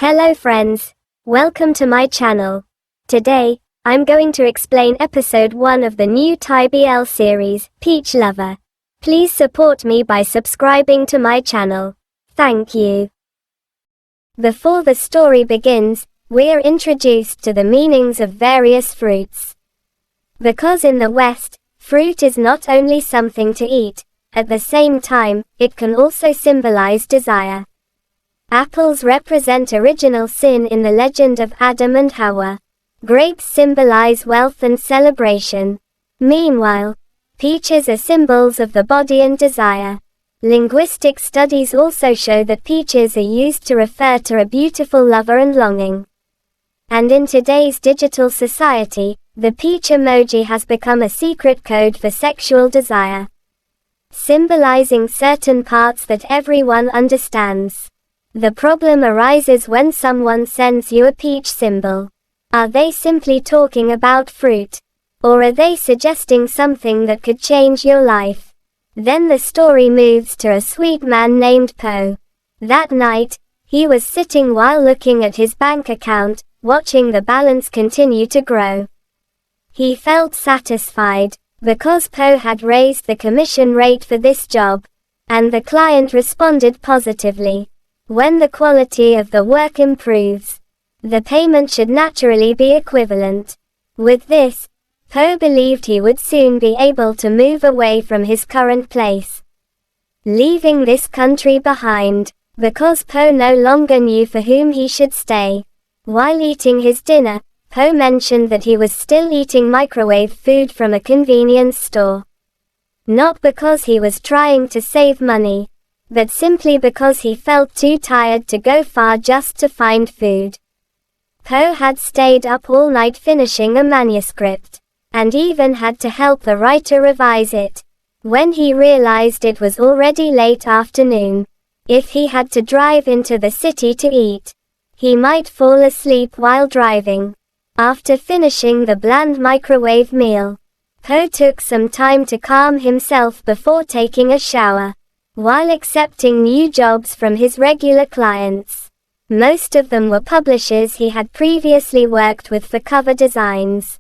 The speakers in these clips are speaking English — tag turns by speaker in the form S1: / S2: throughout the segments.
S1: Hello friends, welcome to my channel. Today, I'm going to explain episode 1 of the new Thai BL series, Peach Lover. Please support me by subscribing to my channel. Thank you. Before the story begins, we're introduced to the meanings of various fruits. Because in the West, fruit is not only something to eat, at the same time, it can also symbolize desire. Apples represent original sin in the legend of Adam and Hawa. Grapes symbolize wealth and celebration. Meanwhile, peaches are symbols of the body and desire. Linguistic studies also show that peaches are used to refer to a beautiful lover and longing. And in today's digital society, the peach emoji has become a secret code for sexual desire, symbolizing certain parts that everyone understands. The problem arises when someone sends you a peach symbol. Are they simply talking about fruit? Or are they suggesting something that could change your life? Then the story moves to a sweet man named Po. That night, he was sitting while looking at his bank account, watching the balance continue to grow. He felt satisfied, because Po had raised the commission rate for this job, and the client responded positively. When the quality of the work improves, the payment should naturally be equivalent. With this, Po believed he would soon be able to move away from his current place, leaving this country behind, because Po no longer knew for whom he should stay. While eating his dinner, Po mentioned that he was still eating microwave food from a convenience store. Not because he was trying to save money, but simply because he felt too tired to go far just to find food. Po had stayed up all night finishing a manuscript, and even had to help the writer revise it. When he realized it was already late afternoon, if he had to drive into the city to eat, he might fall asleep while driving. After finishing the bland microwave meal, Po took some time to calm himself before taking a shower. While accepting new jobs from his regular clients, most of them were publishers he had previously worked with for cover designs.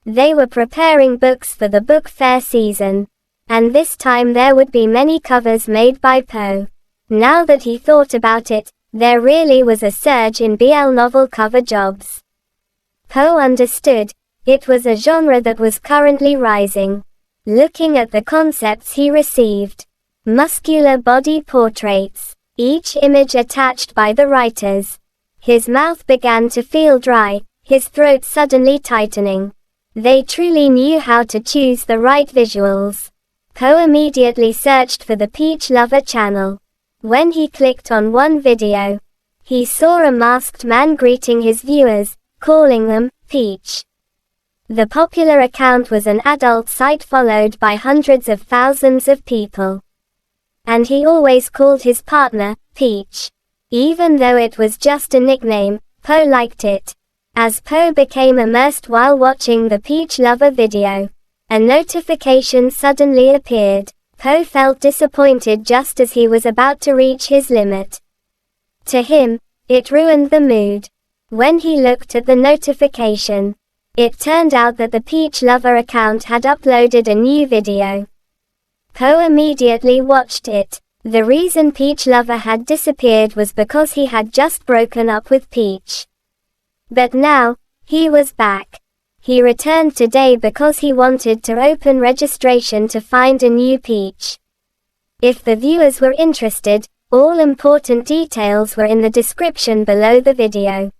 S1: They were preparing books for the book fair season, and this time there would be many covers made by Po. Now that he thought about it, there really was a surge in BL novel cover jobs. Po understood, it was a genre that was currently rising. Looking at the concepts he received, muscular body portraits, each image attached by the writers. His mouth began to feel dry, his throat suddenly tightening. They truly knew how to choose the right visuals. Po immediately searched for the Peach Lover channel. When he clicked on one video, he saw a masked man greeting his viewers, calling them Peach. The popular account was an adult site followed by hundreds of thousands of people. And he always called his partner, Peach. Even though it was just a nickname, Po liked it. As Po became immersed while watching the Peach Lover video, a notification suddenly appeared. Po felt disappointed just as he was about to reach his limit. To him, it ruined the mood. When he looked at the notification, it turned out that the Peach Lover account had uploaded a new video. Po immediately watched it. The reason Peach Lover had disappeared was because he had just broken up with Peach. But now, he was back. He returned today because he wanted to open registration to find a new Peach. If the viewers were interested, all important details were in the description below the video.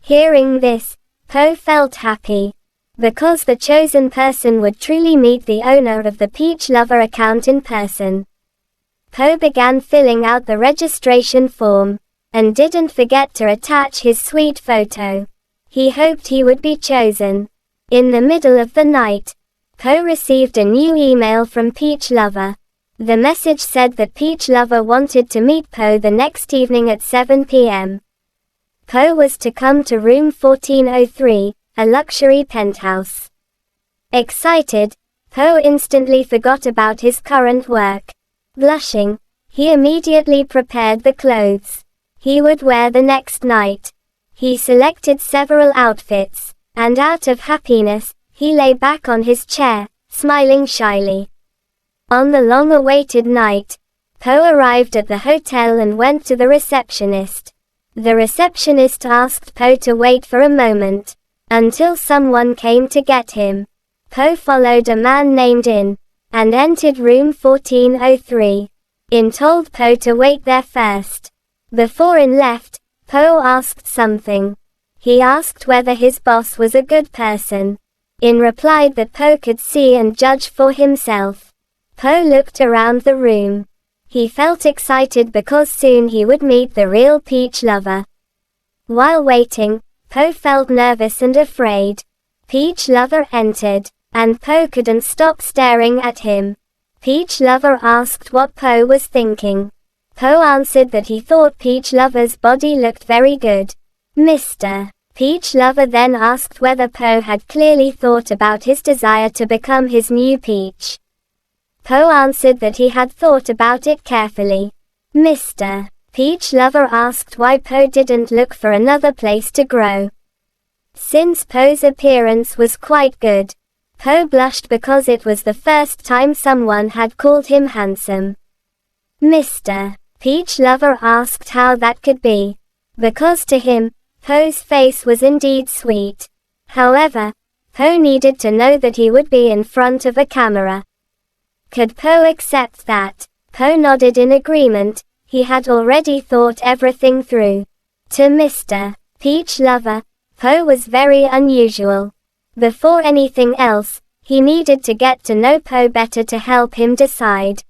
S1: Hearing this, Po felt happy, because the chosen person would truly meet the owner of the Peach Lover account in person. Po began filling out the registration form, and didn't forget to attach his sweet photo. He hoped he would be chosen. In the middle of the night, Po received a new email from Peach Lover. The message said that Peach Lover wanted to meet Po the next evening at 7 p.m. Po was to come to room 1403, a luxury penthouse. Excited, Po instantly forgot about his current work. Blushing, he immediately prepared the clothes. he would wear the next night. He selected several outfits, and out of happiness, he lay back on his chair, smiling shyly. On the long-awaited night, Poe arrived at the hotel and went to the receptionist. The receptionist asked Poe to wait for a moment, until someone came to get him. Poe followed a man named In, and entered room 1403. In told Poe to wait there first. Before In left, Poe asked something. He asked whether his boss was a good person. In replied that Poe could see and judge for himself. Poe looked around the room. He felt excited because soon he would meet the real Peach Lover. While waiting, Poe felt nervous and afraid. Peach Lover entered, and Poe couldn't stop staring at him. Peach Lover asked what Poe was thinking. Poe answered that he thought Peach Lover's body looked very good. Mr. Peach Lover then asked whether Poe had clearly thought about his desire to become his new Peach. Poe answered that he had thought about it carefully. Mr. Peach Lover asked why Poe didn't look for another place to grow. Since Poe's appearance was quite good, Poe blushed because it was the first time someone had called him handsome. Mr. Peach Lover asked how that could be, because to him, Poe's face was indeed sweet. However, Poe needed to know that he would be in front of a camera. Could Poe accept that? Poe nodded in agreement. He had already thought everything through. To Mr. Peach Lover, Poe was very unusual. Before anything else, he needed to get to know Poe better to help him decide.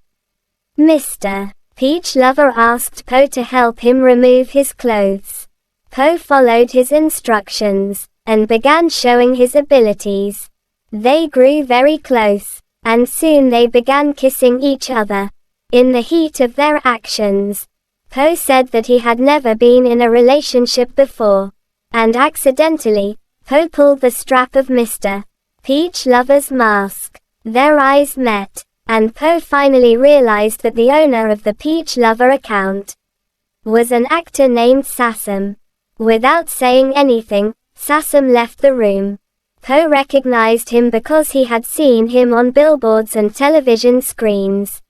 S1: Mr. Peach Lover asked Poe to help him remove his clothes. Poe followed his instructions, and began showing his abilities. They grew very close, and soon they began kissing each other. In the heat of their actions, Poe said that he had never been in a relationship before, and accidentally, Poe pulled the strap of Mr. Peach Lover's mask. Their eyes met, and Poe finally realized that the owner of the Peach Lover account was an actor named Sassum. Without saying anything, Sassum left the room. Poe recognized him because he had seen him on billboards and television screens.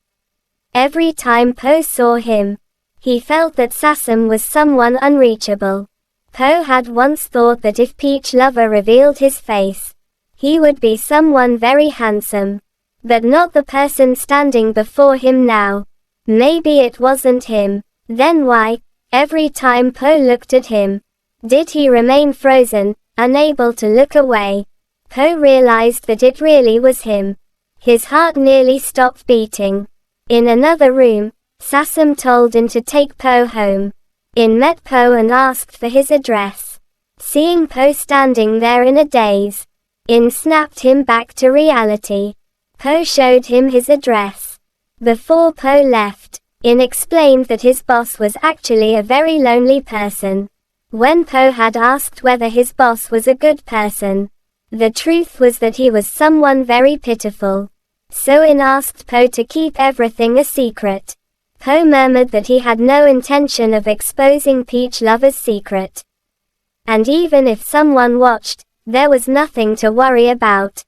S1: Every time Poe saw him, he felt that Sassum was someone unreachable. Poe had once thought that if Peach Lover revealed his face, he would be someone very handsome. But not the person standing before him now. Maybe it wasn't him. Then why, every time Poe looked at him, did he remain frozen, unable to look away? Poe realized that it really was him. His heart nearly stopped beating. In another room, Sassum told In to take Poe home. In met Poe and asked for his address. Seeing Poe standing there in a daze, In snapped him back to reality. Poe showed him his address. Before Poe left, In explained that his boss was actually a very lonely person. When Poe had asked whether his boss was a good person, the truth was that he was someone very pitiful. So In asked Poe to keep everything a secret. Poe murmured that he had no intention of exposing Peach Lover's secret. And even if someone watched, there was nothing to worry about.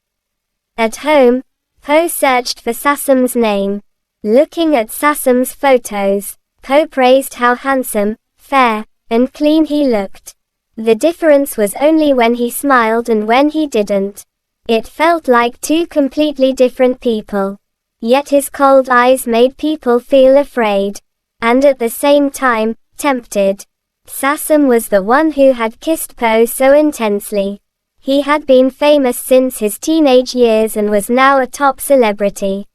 S1: At home, Poe searched for Sassum's name. Looking at Sassum's photos, Poe praised how handsome, fair, and clean he looked. The difference was only when he smiled and when he didn't. It felt like two completely different people. Yet his cold eyes made people feel afraid. And at the same time, tempted. Sassum was the one who had kissed Poe so intensely. He had been famous since his teenage years and was now a top celebrity.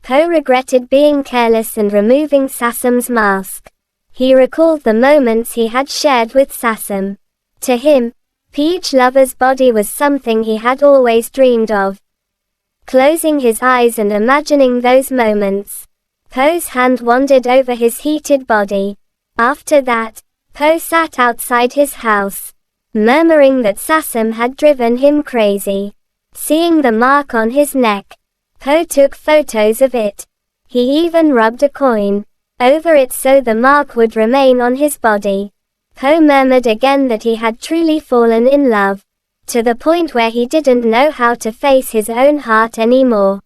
S1: Poe regretted being careless and removing Sassum's mask. He recalled the moments he had shared with Sassum. To him, Peach Lover's body was something he had always dreamed of. Closing his eyes and imagining those moments, Poe's hand wandered over his heated body. After that, Poe sat outside his house, murmuring that Sassum had driven him crazy. Seeing the mark on his neck, Poe took photos of it. He even rubbed a coin over it so the mark would remain on his body. Po murmured again that he had truly fallen in love, to the point where he didn't know how to face his own heart anymore.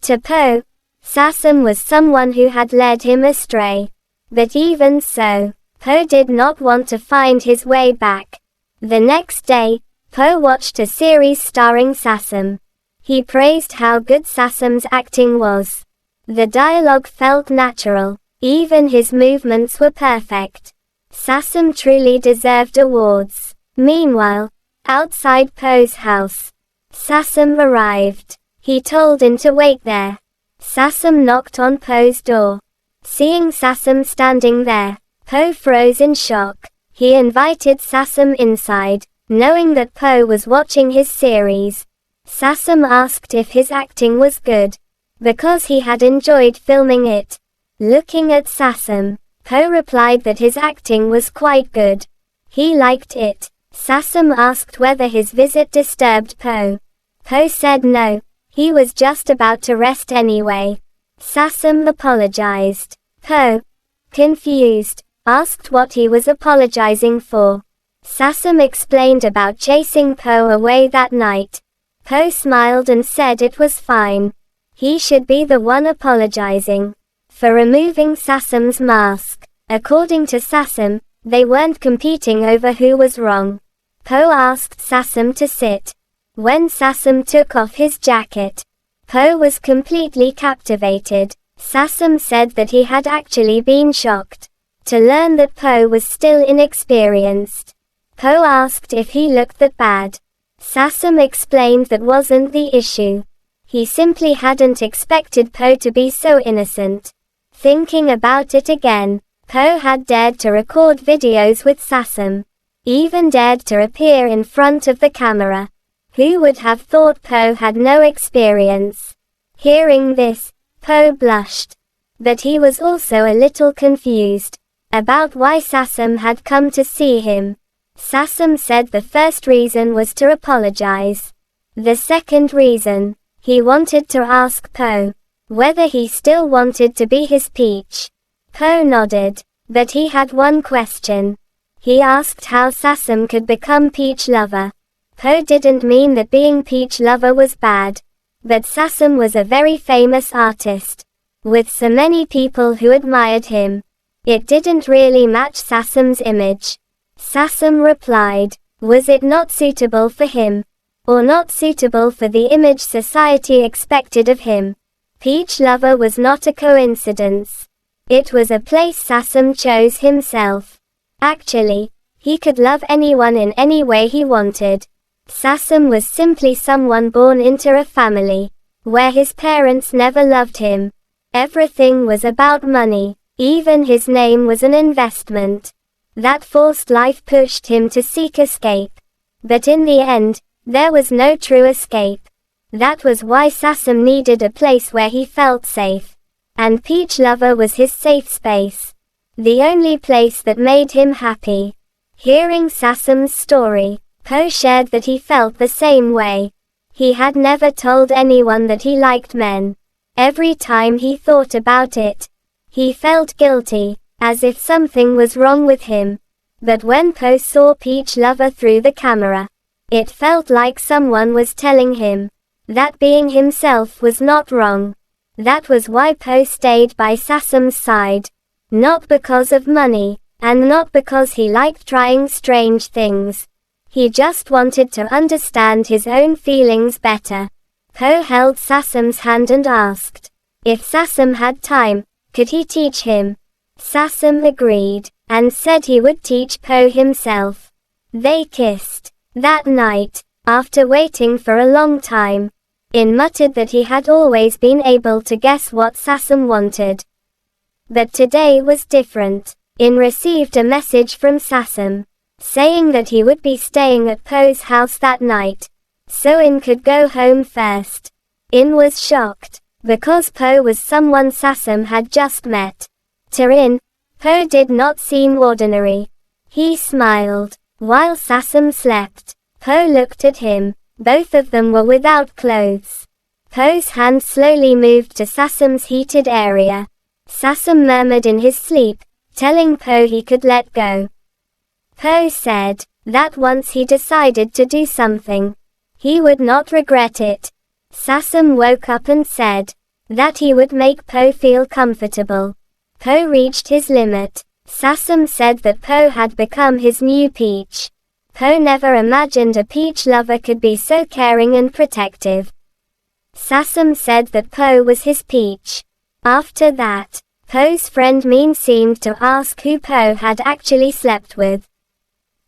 S1: To Po, Sassum was someone who had led him astray. But even so, Po did not want to find his way back. The next day, Po watched a series starring Sassum. He praised how good Sassum's acting was. The dialogue felt natural. Even his movements were perfect. Sassum truly deserved awards. Meanwhile, outside Po's house, Sassum arrived. He told him to wait there. Sassum knocked on Po's door. Seeing Sassum standing there, Po froze in shock. He invited Sassum inside, knowing that Po was watching his series. Sassum asked if his acting was good, because he had enjoyed filming it. Looking at Sassum, Po replied that his acting was quite good. He liked it. Sassum asked whether his visit disturbed Po. Po said no, he was just about to rest anyway. Sassum apologized. Po, confused, asked what he was apologizing for. Sassum explained about chasing Po away that night. Po smiled and said it was fine. He should be the one apologizing for removing Sassum's mask. According to Sassum, they weren't competing over who was wrong. Po asked Sassum to sit. When Sassum took off his jacket, Po was completely captivated. Sassum said that he had actually been shocked to learn that Po was still inexperienced. Po asked if he looked that bad. Sassum explained that wasn't the issue. He simply hadn't expected Po to be so innocent. Thinking about it again, Po had dared to record videos with Sassum. Even dared to appear in front of the camera. Who would have thought Po had no experience? Hearing this, Po blushed. But he was also a little confused about why Sassum had come to see him. Sassum said the first reason was to apologize. The second reason, he wanted to ask Po whether he still wanted to be his peach. Po nodded, but he had one question. He asked how Sassum could become peach lover. Po didn't mean that being peach lover was bad. But Sassum was a very famous artist, with so many people who admired him. It didn't really match Sassum's image. Sassum replied, was it not suitable for him? Or not suitable for the image society expected of him? Peach lover was not a coincidence. It was a place Sassum chose himself. Actually, he could love anyone in any way he wanted. Sassum was simply someone born into a family where his parents never loved him. Everything was about money. Even his name was an investment. That forced life pushed him to seek escape. But in the end, there was no true escape. That was why Sassum needed a place where he felt safe. And Peach Lover was his safe space. The only place that made him happy. Hearing Sassum's story, Po shared that he felt the same way. He had never told anyone that he liked men. Every time he thought about it, he felt guilty, as if something was wrong with him. But when Po saw Peach Lover through the camera, it felt like someone was telling him that being himself was not wrong. That was why Po stayed by Sassum's side. Not because of money, and not because he liked trying strange things. He just wanted to understand his own feelings better. Po held Sassum's hand and asked if Sassum had time, could he teach him? Sassum agreed, and said he would teach Po himself. They kissed that night, after waiting for a long time. In muttered that he had always been able to guess what Sassum wanted. But today was different. In received a message from Sassum, saying that he would be staying at Po's house that night, so In could go home first. In was shocked, because Po was someone Sassum had just met. To In, Po did not seem ordinary. He smiled. While Sassum slept, Po looked at him. Both of them were without clothes. Po's hand slowly moved to Sassum's heated area. Sassum murmured in his sleep, telling Poe he could let go. Poe said that once he decided to do something, he would not regret it. Sassum woke up and said that he would make Poe feel comfortable. Poe reached his limit. Sassum said that Poe had become his new Peach. Poe never imagined a Peach lover could be so caring and protective. Sassum said that Poe was his Peach. After that, Poe's friend Mean seemed to ask who Poe had actually slept with.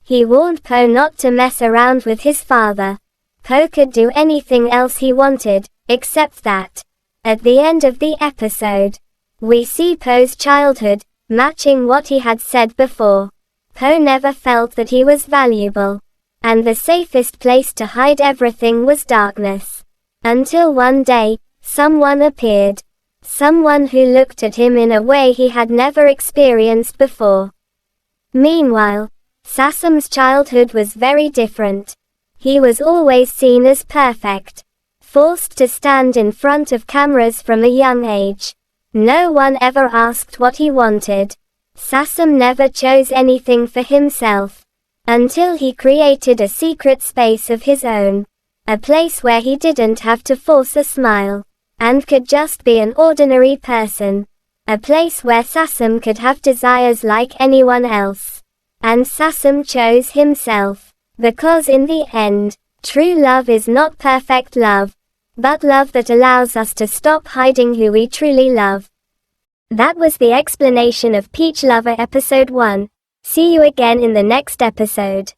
S1: He warned Poe not to mess around with his father. Poe could do anything else he wanted, except that. At the end of the episode, we see Poe's childhood, matching what he had said before. Poe never felt that he was valuable, and the safest place to hide everything was darkness. Until one day, someone appeared. Someone who looked at him in a way he had never experienced before. Meanwhile, Sassum's childhood was very different. He was always seen as perfect, forced to stand in front of cameras from a young age. No one ever asked what he wanted. Sassum never chose anything for himself, until he created a secret space of his own. A place where he didn't have to force a smile, and could just be an ordinary person. A place where Sassum could have desires like anyone else. And Sassum chose himself. Because in the end, true love is not perfect love, but love that allows us to stop hiding who we truly love. That was the explanation of Peach Lover Episode 1. See you again in the next episode.